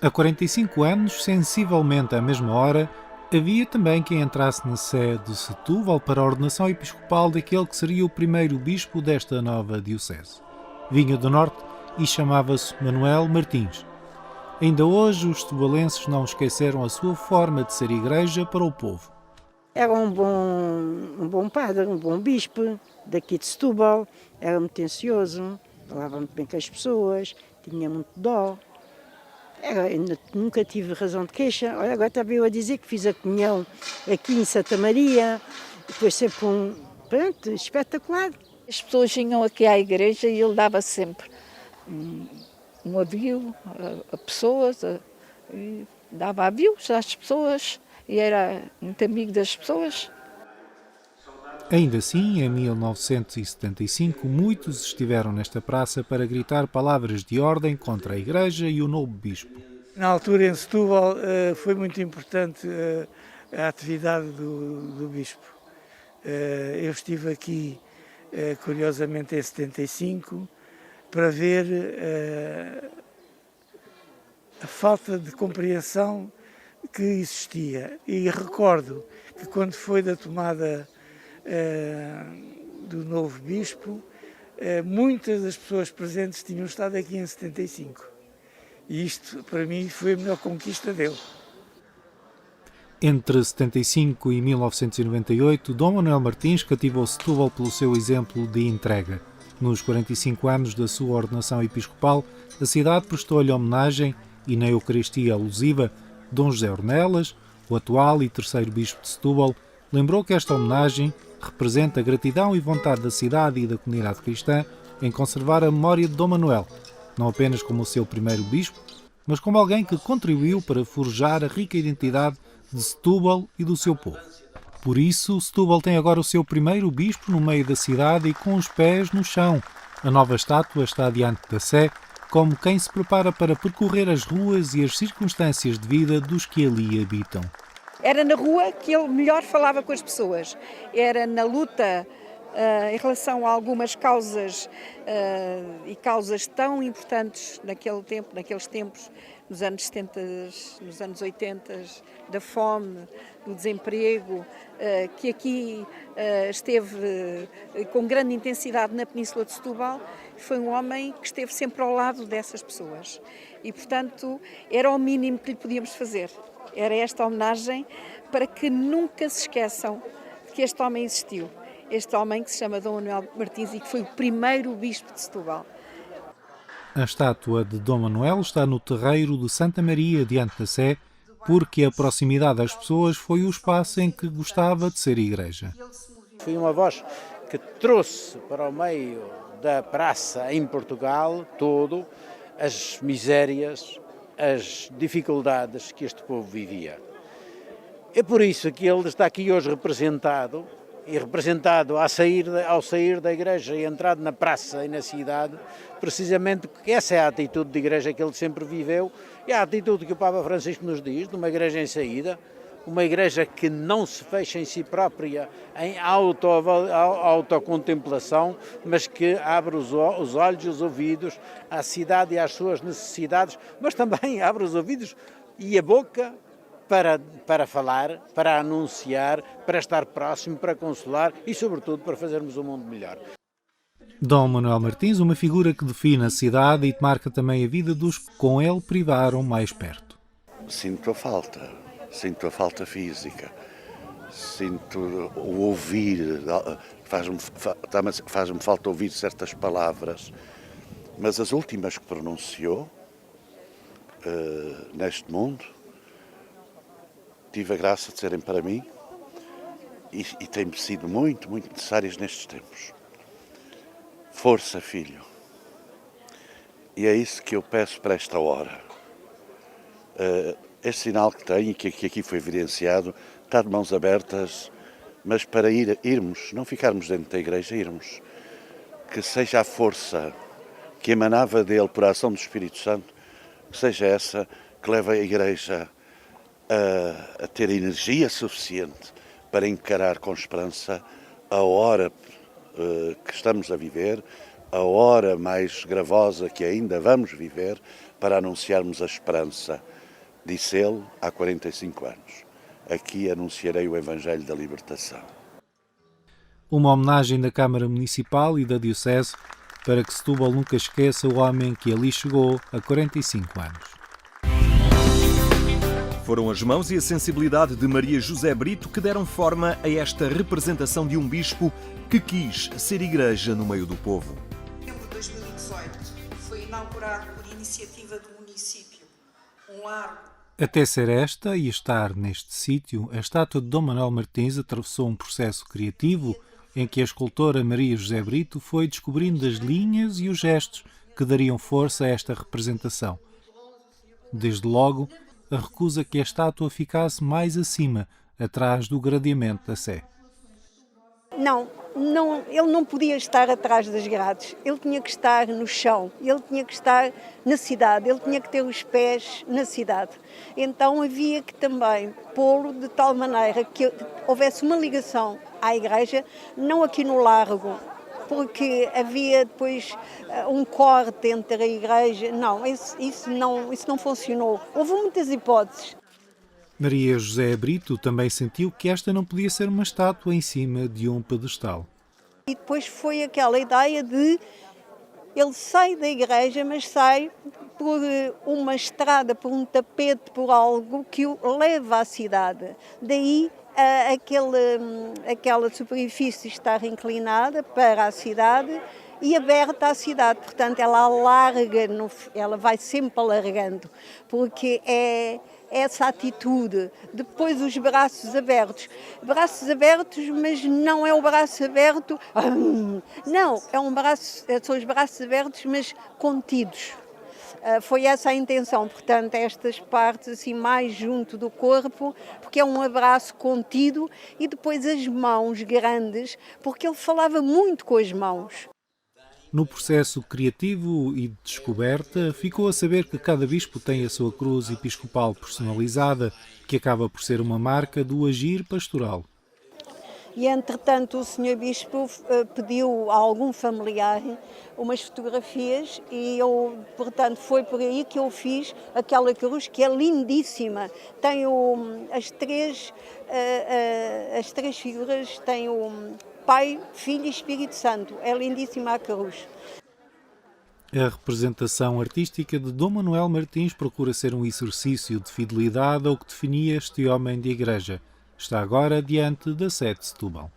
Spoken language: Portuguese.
Há 45 anos, sensivelmente à mesma hora, havia também quem entrasse na sé de Setúbal para a ordenação episcopal daquele que seria o primeiro bispo desta nova diocese. Vinha do norte e chamava-se Manuel Martins. Ainda hoje os setubalenses não esqueceram a sua forma de ser igreja para o povo. Era um bom padre, um bom bispo daqui de Setúbal, era muito atencioso, falava muito bem com as pessoas, tinha muito dó. Nunca tive razão de queixa. Olha, agora estava eu a dizer que fiz a comunhão aqui em Santa Maria, foi sempre pronto, espetacular. As pessoas vinham aqui à igreja e ele dava sempre um aviso a pessoas, e dava avios às pessoas e era muito amigo das pessoas. Ainda assim, em 1975, muitos estiveram nesta praça para gritar palavras de ordem contra a Igreja e o novo bispo. Na altura, em Setúbal, foi muito importante a atividade do bispo. Eu estive aqui, curiosamente, em 75, para ver a falta de compreensão que existia. E recordo que quando foi da tomada do novo bispo, muitas das pessoas presentes tinham estado aqui em 75. E isto, para mim, foi a melhor conquista dele. Entre 75 e 1998, Dom Manuel Martins cativou Setúbal pelo seu exemplo de entrega. Nos 45 anos da sua ordenação episcopal, a cidade prestou-lhe homenagem e, na Eucaristia alusiva, Dom José Ornelas, o atual e terceiro bispo de Setúbal, lembrou que esta homenagem representa a gratidão e vontade da cidade e da comunidade cristã em conservar a memória de Dom Manuel, não apenas como o seu primeiro bispo, mas como alguém que contribuiu para forjar a rica identidade de Setúbal e do seu povo. Por isso, Setúbal tem agora o seu primeiro bispo no meio da cidade e com os pés no chão. A nova estátua está diante da sé, como quem se prepara para percorrer as ruas e as circunstâncias de vida dos que ali habitam. Era na rua que ele melhor falava com as pessoas. Era na luta em relação a algumas causas e causas tão importantes naqueles tempos, nos anos 70, nos anos 80, da fome, do desemprego, que aqui esteve com grande intensidade na Península de Setúbal. Foi um homem que esteve sempre ao lado dessas pessoas e, portanto, era o mínimo que lhe podíamos fazer. Era esta homenagem para que nunca se esqueçam que este homem existiu. Este homem que se chama Dom Manuel Martins e que foi o primeiro bispo de Setúbal. A estátua de Dom Manuel está no terreiro de Santa Maria, diante da sé, porque a proximidade das pessoas foi o espaço em que gostava de ser igreja. Foi uma voz que trouxe para o meio da praça em Portugal todo as misérias, as dificuldades que este povo vivia. É por isso que ele está aqui hoje representado, e representado ao sair da igreja e entrado na praça e na cidade, precisamente porque essa é a atitude de igreja que ele sempre viveu, e a atitude que o Papa Francisco nos diz, de uma igreja em saída, uma igreja que não se fecha em si própria em autocontemplação, mas que abre os olhos e os ouvidos à cidade e às suas necessidades, mas também abre os ouvidos e a boca para falar, para anunciar, para estar próximo, para consolar e, sobretudo, para fazermos um mundo melhor. Dom Manuel Martins, uma figura que define a cidade e que marca também a vida dos que com ele privaram mais perto. Sinto a falta física, sinto o ouvir, faz-me falta ouvir certas palavras, mas as últimas que pronunciou neste mundo, tive a graça de serem para mim e têm sido muito, muito necessárias nestes tempos. Força, filho. E é isso que eu peço para esta hora. Este sinal que tenho e que aqui foi evidenciado está de mãos abertas, mas para irmos, não ficarmos dentro da igreja, irmos. Que seja a força que emanava dele por ação do Espírito Santo, que seja essa que leva a igreja a ter energia suficiente para encarar com esperança a hora que estamos a viver, a hora mais gravosa que ainda vamos viver para anunciarmos a esperança. Disse ele há 45 anos. Aqui anunciarei o Evangelho da Libertação. Uma homenagem da Câmara Municipal e da Diocese para que Setúbal nunca esqueça o homem que ali chegou há 45 anos. Foram as mãos e a sensibilidade de Maria José Brito que deram forma a esta representação de um bispo que quis ser igreja no meio do povo. Em setembro de 2018 foi inaugurado por iniciativa do município um largo. Até ser esta e estar neste sítio, a estátua de Dom Manuel Martins atravessou um processo criativo em que a escultora Maria José Brito foi descobrindo as linhas e os gestos que dariam força a esta representação. Desde logo, a recusa que a estátua ficasse mais acima, atrás do gradeamento da Sé. Não, ele não podia estar atrás das grades, ele tinha que estar no chão, ele tinha que estar na cidade, ele tinha que ter os pés na cidade. Então havia que também pô-lo de tal maneira que houvesse uma ligação à igreja, não aqui no largo, porque havia depois um corte entre a igreja. Não, isso não funcionou. Houve muitas hipóteses. Maria José Brito também sentiu que esta não podia ser uma estátua em cima de um pedestal. E depois foi aquela ideia de ele sai da igreja, mas sai por uma estrada, por um tapete, por algo que o leva à cidade. Daí aquela superfície estar inclinada para a cidade e aberta à cidade. Portanto, ela alarga, ela vai sempre alargando, porque é essa atitude. Depois os braços abertos, mas não é o braço aberto, não, são os braços abertos, mas contidos. Foi essa a intenção, portanto, estas partes assim mais junto do corpo, porque é um abraço contido, e depois as mãos grandes, porque ele falava muito com as mãos. No processo criativo e de descoberta, ficou a saber que cada bispo tem a sua cruz episcopal personalizada, que acaba por ser uma marca do agir pastoral. E, entretanto, o Sr. Bispo pediu a algum familiar umas fotografias e portanto, foi por aí que eu fiz aquela cruz, que é lindíssima. Tem as três figuras, tem o Pai, Filho e Espírito Santo. É lindíssima a cruz. A representação artística de Dom Manuel Martins procura ser um exercício de fidelidade ao que definia este homem de igreja. Está agora diante da Sé de Setúbal.